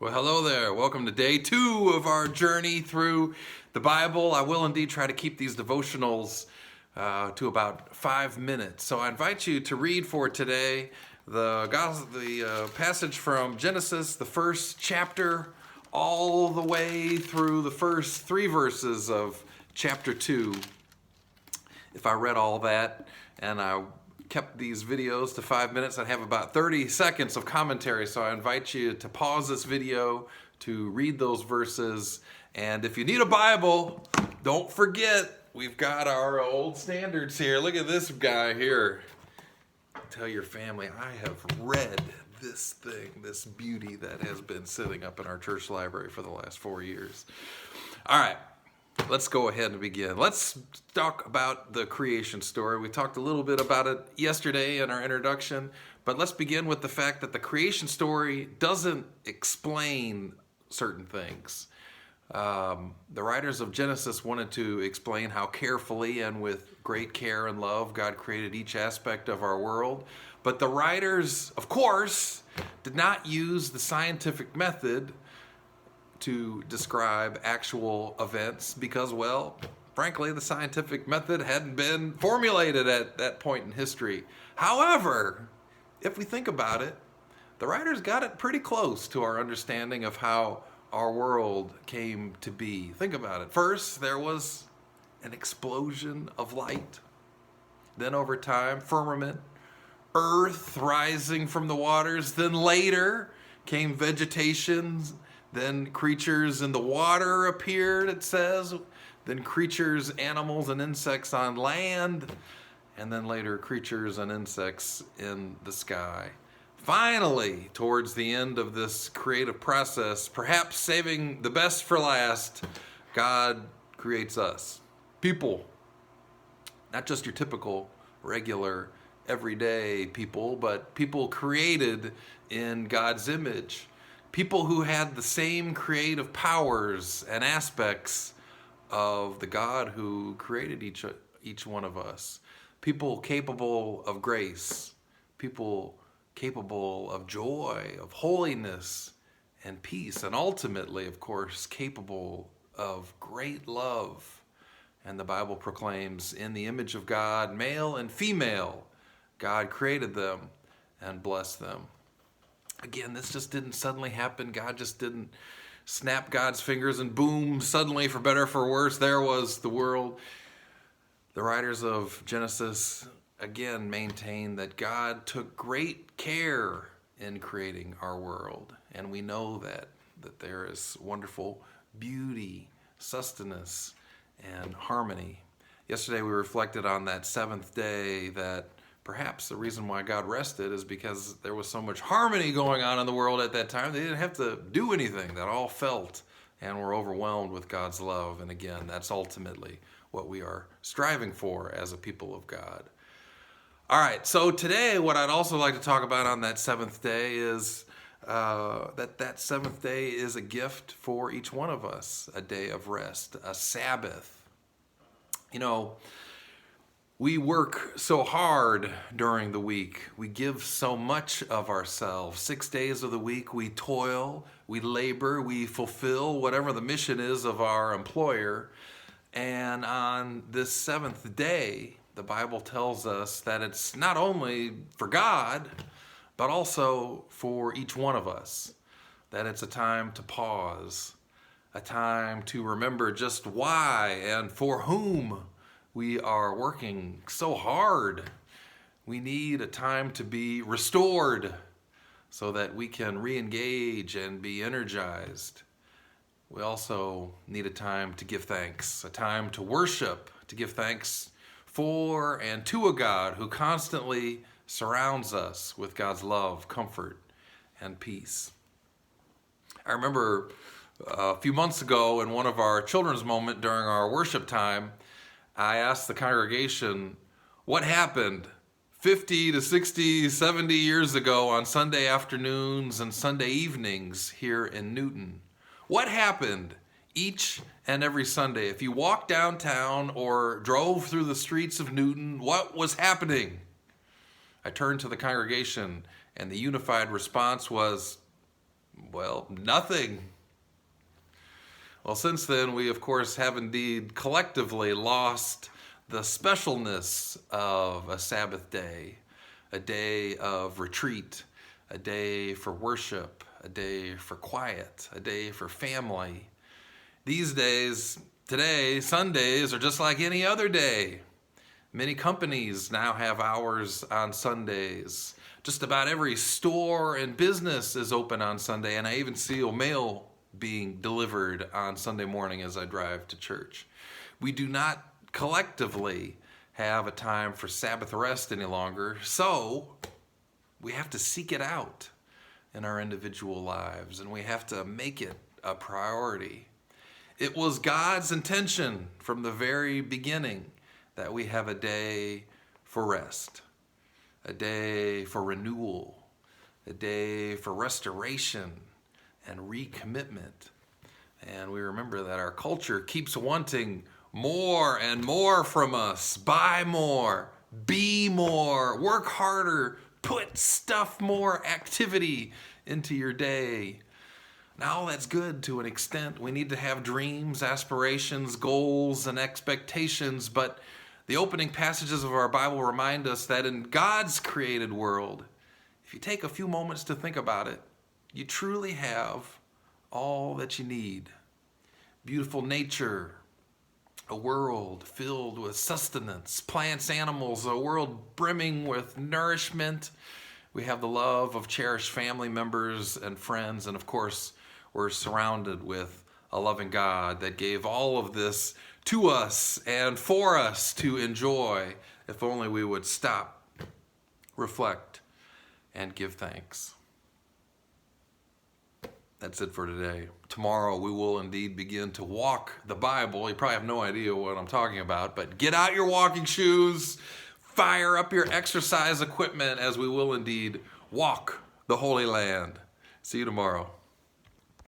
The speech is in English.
Well, hello there. Welcome to day 2 of our journey through the Bible. I will indeed try to keep these devotionals to about 5 minutes. So I invite you to read for today the passage from Genesis, the first chapter, all the way through the first 3 verses of chapter 2. If I read all that and I kept these videos to 5 minutes, I'd have about 30 seconds of commentary. So I invite you to pause this video to read those verses. And if you need a Bible, don't forget, we've got our old standards here. Look at this guy here. Tell your family, I have read this thing, this beauty that has been sitting up in our church library for the last 4 years. All right. Let's go ahead and begin. Let's talk about the creation story. We talked a little bit about it yesterday in our introduction, but let's begin with the fact that the creation story doesn't explain certain things. The writers of Genesis wanted to explain how carefully and with great care and love God created each aspect of our world, but the writers, of course, did not use the scientific method to describe actual events because, well, frankly, the scientific method hadn't been formulated at that point in history. However, if we think about it, the writers got it pretty close to our understanding of how our world came to be. Think about it. First, there was an explosion of light. Then over time, firmament, earth rising from the waters. Then later came vegetation. Then creatures in the water appeared, it says. Then creatures, animals, and insects on land. And then later creatures and insects in the sky. Finally, towards the end of this creative process, perhaps saving the best for last, God creates us. People. Not just your typical, regular, everyday people, but people created in God's image. People who had the same creative powers and aspects of the God who created each one of us. People capable of grace. People capable of joy, of holiness, and peace. And ultimately, of course, capable of great love. And the Bible proclaims, in the image of God, male and female, God created them and blessed them. Again, this just didn't suddenly happen. God just didn't snap God's fingers and boom, suddenly, for better or for worse, there was the world. The writers of Genesis, again, maintain that God took great care in creating our world. And we know that there is wonderful beauty, sustenance, and harmony. Yesterday we reflected on that seventh day, that perhaps the reason why God rested is because there was so much harmony going on in the world at that time. They didn't have to do anything. That all felt and were overwhelmed with God's love. And again, that's ultimately what we are striving for as a people of God. All right, so today what I'd also like to talk about on that seventh day is that seventh day is a gift for each one of us, a day of rest, a Sabbath. You know, we work so hard during the week. We give so much of ourselves. 6 days of the week, we toil, we labor, we fulfill whatever the mission is of our employer. And on this seventh day, the Bible tells us that it's not only for God, but also for each one of us. That it's a time to pause, a time to remember just why and for whom we are working so hard. We need a time to be restored so that we can re-engage and be energized. We also need a time to give thanks, a time to worship, to give thanks for and to a God who constantly surrounds us with God's love, comfort, and peace. I remember a few months ago in one of our children's moment during our worship time, I asked the congregation, what happened 50 to 60, 70 years ago on Sunday afternoons and Sunday evenings here in Newton? What happened each and every Sunday? If you walked downtown or drove through the streets of Newton, what was happening? I turned to the congregation and the unified response was, Well, nothing. Well, since then, we of course have indeed collectively lost the specialness of a Sabbath day, a day of retreat, a day for worship, a day for quiet, a day for family. These days, today, Sundays are just like any other day. Many companies now have hours on Sundays. Just about every store and business is open on Sunday, and I even see a mail being delivered on Sunday morning as I drive to church. We do not collectively have a time for Sabbath rest any longer, so we have to seek it out in our individual lives, and we have to make it a priority. It was God's intention from the very beginning that we have a day for rest, a day for renewal, a day for restoration and recommitment. And we remember that our culture keeps wanting more and more from us. Buy more, be more, work harder, put stuff more activity into your day. Now, all that's good to an extent. We need to have dreams, aspirations, goals, and expectations, but the opening passages of our Bible remind us that in God's created world, if you take a few moments to think about it, you truly have all that you need. Beautiful nature, a world filled with sustenance, plants, animals, a world brimming with nourishment. We have the love of cherished family members and friends, and of course, we're surrounded with a loving God that gave all of this to us and for us to enjoy, if only we would stop, reflect, and give thanks. That's it for today. Tomorrow we will indeed begin to walk the Bible. You probably have no idea what I'm talking about, but get out your walking shoes, fire up your exercise equipment as we will indeed walk the Holy Land. See you tomorrow.